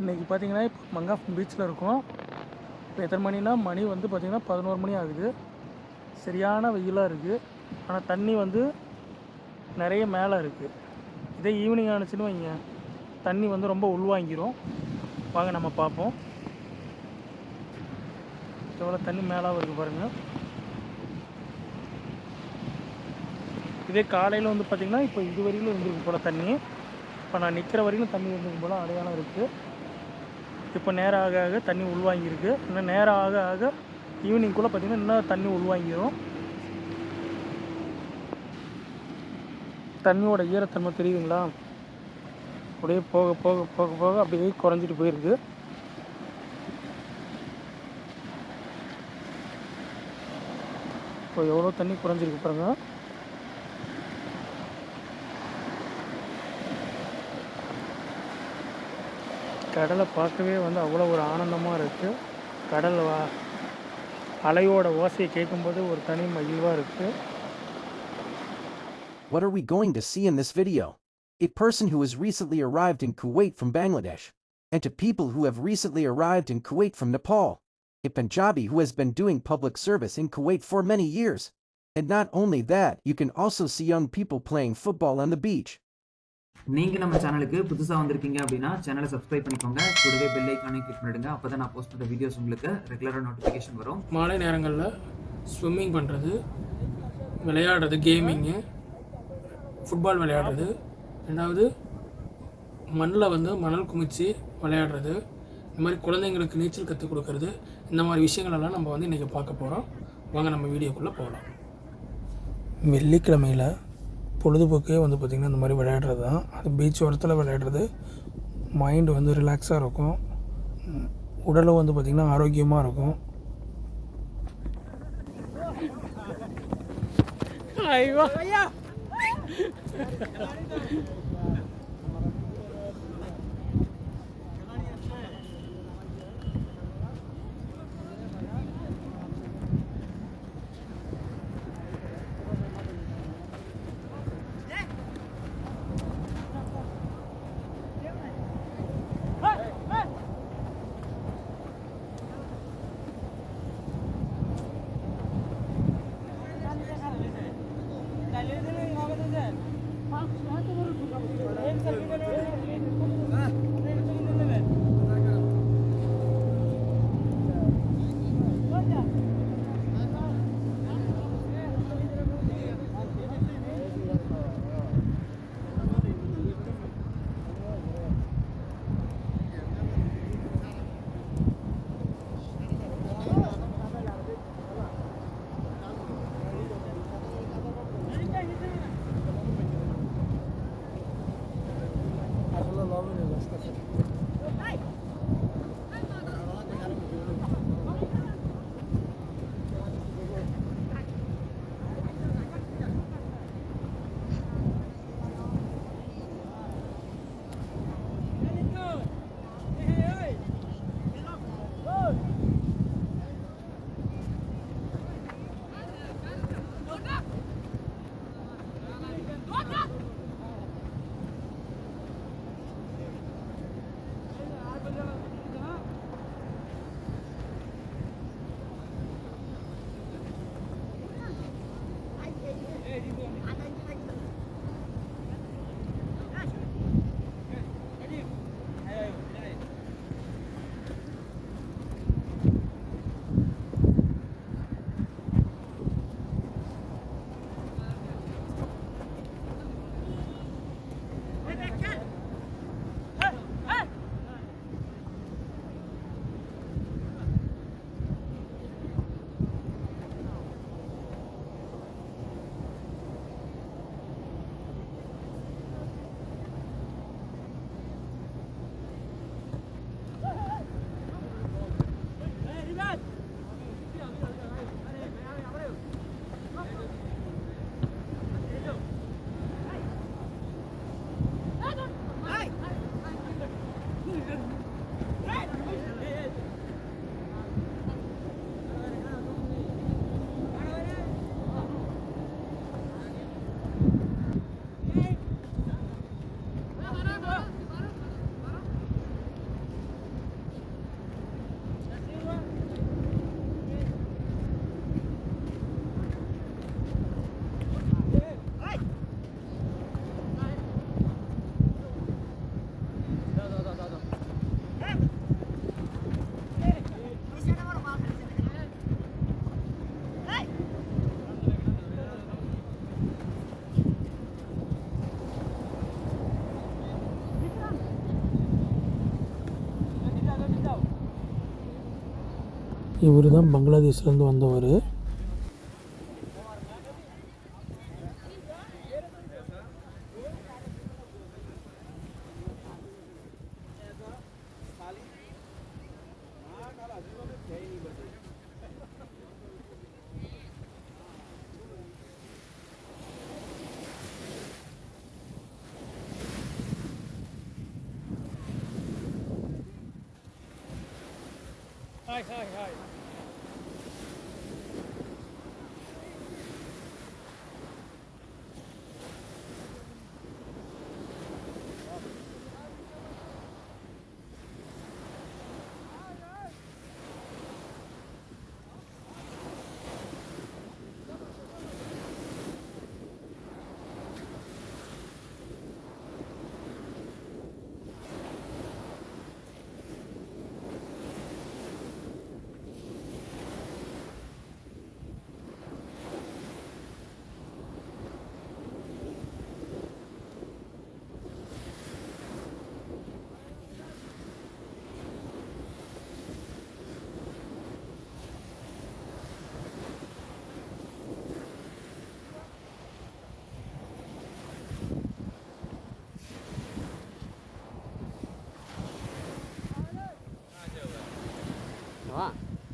இன்றைக்கி பார்த்திங்கன்னா இப்போ மங்காஃப் பீச்சில் இருக்கோம். இப்போ எத்தனை மணினா மணி வந்து பார்த்திங்கன்னா 11 மணி ஆகுது. சரியான வெயிலாக இருக்குது. ஆனால் தண்ணி வந்து நிறைய மேலே இருக்குது. இதே ஈவினிங் ஆனிச்சுன்னு வைங்க, தண்ணி வந்து ரொம்ப உள்வாங்கிரும். வாங்க நம்ம பார்ப்போம். எவ்வளோ தண்ணி மேலாக இருக்குது பாருங்கள். இதே காலையில் வந்து பார்த்திங்கன்னா இப்போ இது வரையிலும் இருந்திருக்கு போல் தண்ணி. இப்போ நான் நிற்கிற வரையிலும் தண்ணி இருந்திருக்கு போல் அடையாளம் இருக்குது. இப்போ நேரம் ஆக ஆக தண்ணி உள்வாங்கியிருக்கு. இன்னும் நேரம் ஆக ஆக ஈவினிங்குள்ளே பார்த்திங்கன்னா இன்னும் தண்ணி உள்வாங்கிடும். தண்ணியோட ஈரத்தன்மை தெரியுதுங்களா? அப்படியே போக போக போக போக அப்படியே குறைஞ்சிட்டு போயிருக்கு. இப்போ எவ்வளோ தண்ணி குறைஞ்சிருக்கு பாருங்க. கடலை பார்க்கவே வந்து அவ்வளோ ஒரு ஆனந்தமாக இருக்குது. கடல் அலையோட ஓசையை கேட்கும்போது ஒரு தனி மகிழ்வாக இருக்குது. What are we going to see in this video? A person who has recently arrived in Kuwait from Bangladesh, and to people who have recently arrived in Kuwait from Nepal. A Punjabi who has been doing public service in Kuwait for many years. And not only that, you can also see young people playing football on the beach. நீங்க நம்ம சேனலுக்கு புதுசா வந்திருக்கீங்க அப்படின்னா சேனலை subscribe பண்ணிக்கோங்க. கூடவே bell ஐகானை கிளிக் பண்ணிடுங்க. அப்பதான் நான் போஸ்ட் பண்ற வீடியோஸ் உங்களுக்கு ரெகுலரா நோட்டிஃபிகேஷன் வரும். மாலை நேரங்களில் ஸ்விம்மிங் பண்ணுறது, விளையாடுறது, கேமிங்கு, ஃபுட்பால் விளையாடுறது, ரெண்டாவது மண்ணில் வந்து மணல் குமிச்சு விளையாடுறது, இந்த மாதிரி குழந்தைங்களுக்கு நீச்சல் கற்றுக் கொடுக்கறது, இந்த மாதிரி விஷயங்களெல்லாம் நம்ம வந்து இன்றைக்கி பார்க்க போகிறோம். வாங்க நம்ம வீடியோக்குள்ளே போகலாம். வெள்ளிக்கிழமையில் பொழுதுபோக்கே வந்து பார்த்திங்கன்னா இந்த மாதிரி விளையாடுறது தான். அது பீச் ஓரத்தில் விளையாடுறது மைண்டு வந்து ரிலாக்ஸாக இருக்கும். உடலும் வந்து பார்த்திங்கன்னா ஆரோக்கியமாக இருக்கும். ஐயா இவர் தான் பங்களாதேஷ்லேருந்து வந்தவர். Hi.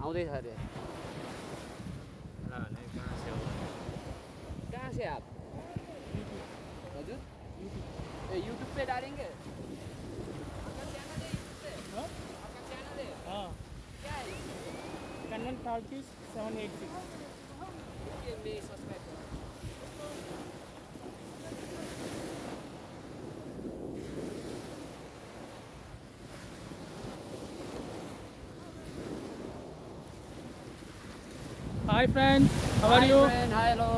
आउँदैछ अरे कहाँ से आप हजुर ए यूट्यूब पे डालेंगे आपका चैनल है यूट्यूब पे आपका चैनल है हाँ, क्या है कन्नन टाकीज 786. ये मैं subscribe Hi friend, how are you? friend, hi, hello,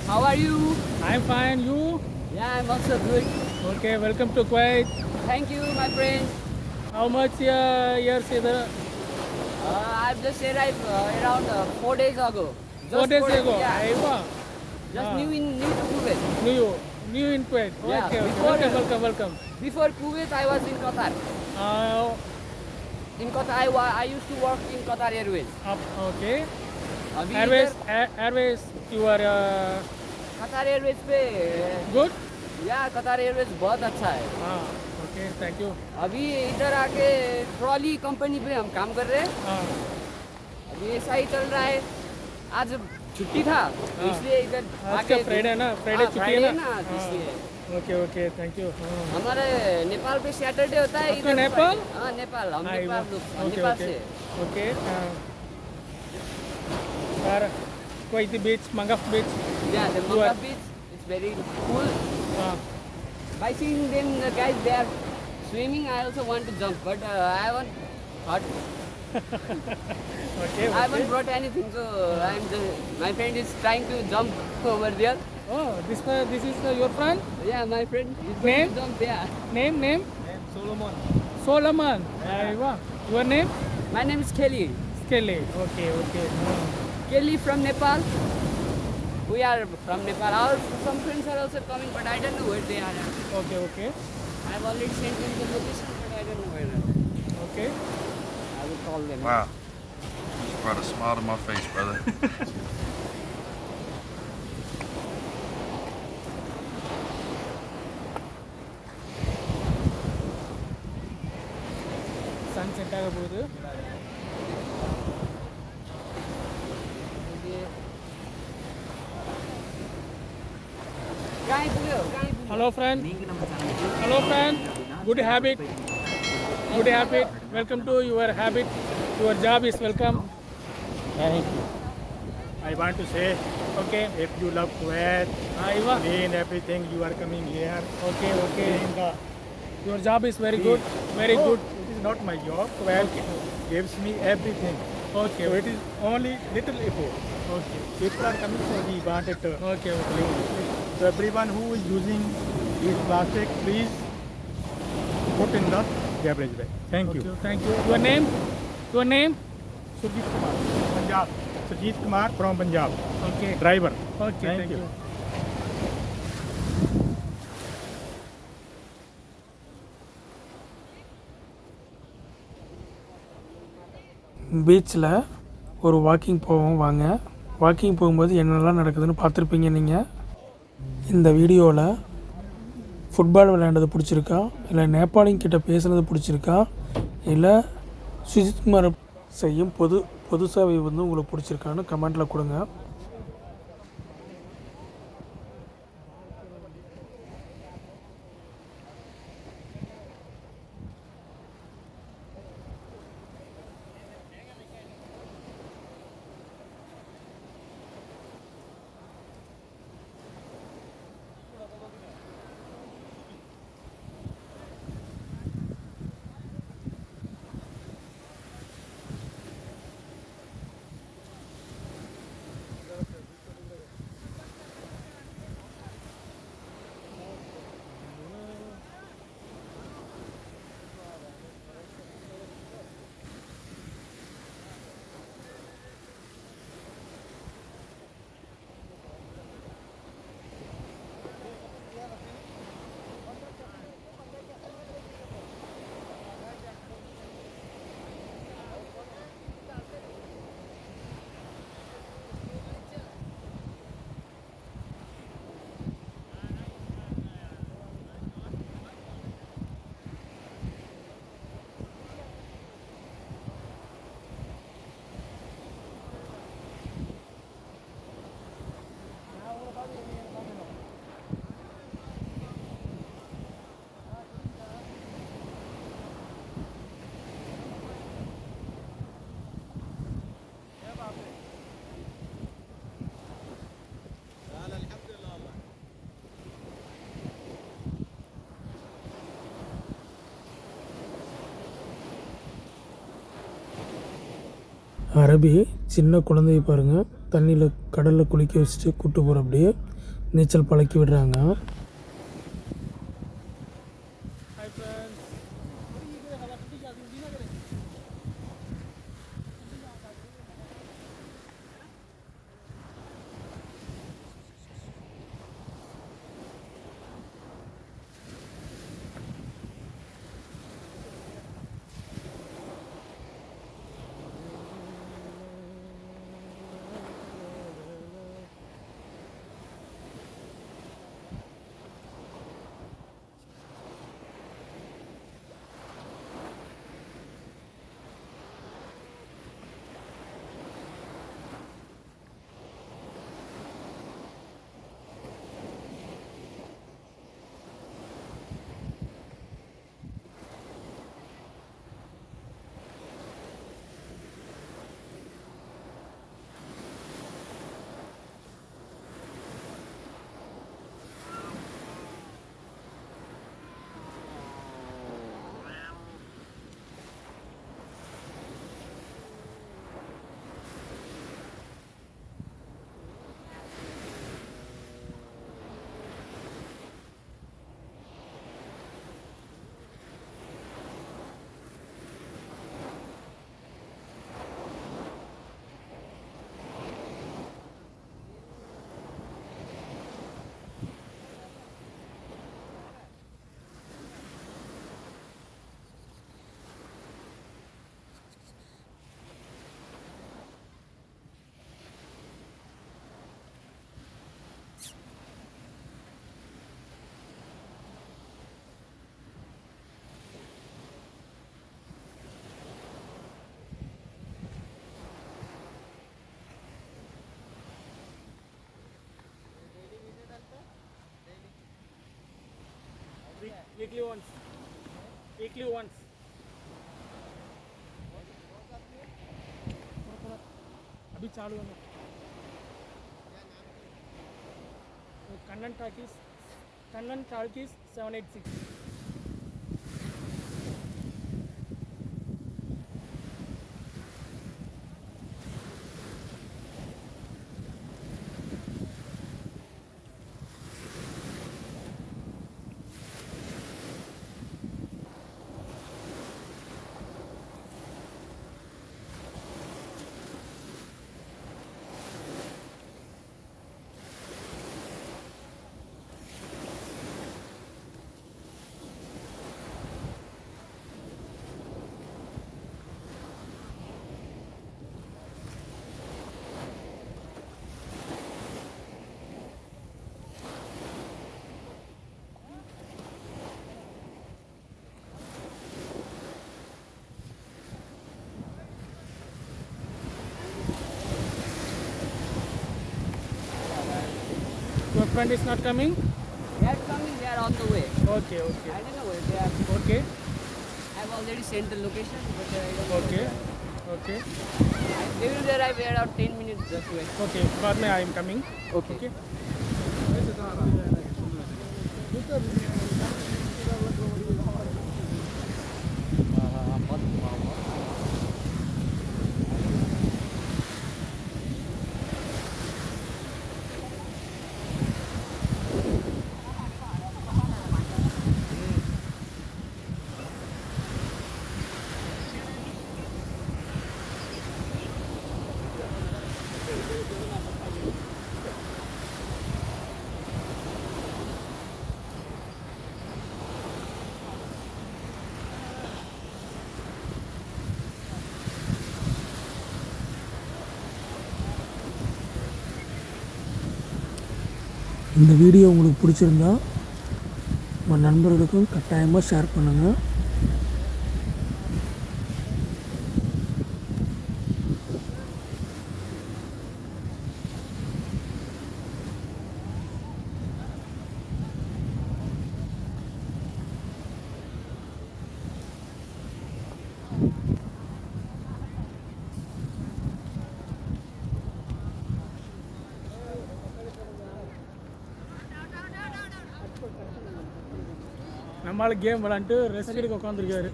how are you? I'm fine. You? Yeah, I'm also good. Okay, welcome to Kuwait. Thank you, my friend. How much years is there? I've just arrived around 4 days ago. 4 days ago. Yeah, Aywa. just new to Kuwait. New in Kuwait. Yeah, Okay, before- welcome. Before Kuwait, I was in Qatar. Uh, In Qatar, I used to work in Qatar Airways. okay. अभी Airways, you are कतार Airways पे good? या कतार Airways बहुत अच्छा है. Okay, thank you. अभी इधर आके ट्रॉली कंपनी पे हम काम कर रहे हैं. अभी ऐसा ही चल रहा है. आज छुट्टी था इसलिए इधर आज का फ्राइडे ना, फ्राइडे छुट्टी है ना. आज इसलिए. Okay, thank you. हमारे नेपाल पे सैटरडे होता है. आपका इधर नेपाल? Friday. हाँ नेपाल, हम Aywa. नेपाल लोग Okay, नेपाल okay. से. Okay. Or Kuwaiti beach, Mangaf beach. Yeah, the You are- Mangaf beach is very cool. By seeing them, the guys they are swimming, I also want to jump, but I haven't thought. Okay. I haven't brought anything, so my friend is trying to jump over there. Oh, this is your friend? Yeah, my friend is Name? going to jump there. Name? Solomon. Aywa. Your name? My name is Kelly. Kelly. Okay. Kelly from Nepal. We are from Nepal. Our some friends are also coming, but I don't know where they are. Okay. I've already sent them the location, but I don't know where. Okay. I will call them. Wow. Just brought a smile to my face, brother. Sunset ஆக போகுது. कहाँ पुग्यो? Hello friend. நீங்கள் நம்ம சேனலுக்கு Hello friend. Good habit. Welcome to your habit. Your job is welcome. I want to say, Okay. if you love Kuwait, Aywa. clean everything, you are coming here. Okay. Clean the, Your job is very good. Very No, good. It is not my job. Kuwait gives me everything. Okay. So it is only little effort. Okay. People are coming, so we wanted to Okay. clean. So everyone who is using this plastic, please put in the garbage bag. Thank you. Thank you. Your name? Surjit Kumar, Punjab. Surjit Kumar from Punjab. Okay. Driver. Okay. Thank you. பீச்சில் ஒரு walking போவோம் வாங்க. Walking போகும்போது என்னெல்லாம் நடக்குதுன்னு பார்த்துருப்பீங்க நீங்கள். இந்த வீடியோவில் ஃபுட்பால் விளையாண்டது பிடிச்சிருக்கா, இல்லை நேபாளிங்கிட்ட பேசுனது பிடிச்சிருக்கா, இல்லை சுஜித்குமார் செய்யும் பொது சேவை வந்து உங்களுக்கு பிடிச்சிருக்கான்னு கமெண்ட்டில் கொடுங்க. அரபி சின்ன குழந்தைய பாருங்கள், தண்ணியில் கடலில் குளிக்க வச்சுட்டு கூப்பிட்டு போகிற அப்படியே நீச்சல் பழக்கி விடுறாங்க. वीकली once अभी चालू है Kannan talkies 786. Your friend is not coming? They are coming, they are on the way. Okay, okay. I don't know where they are. Okay, I've already sent the location, but I don't know. okay, okay. They will arrive around 10 minutes just wait. Okay, बाद में I am coming. Okay. Okay. இந்த video உங்களுக்கு பிடிச்சிருந்தா உங்கள் நண்பர்களுக்கும் கட்டாயமாக share பண்ணுங்கள். நம்மளால கேம் விளாண்டுட்டு ரெஸ்ட் எடுக்க உட்காந்துருக்காரு.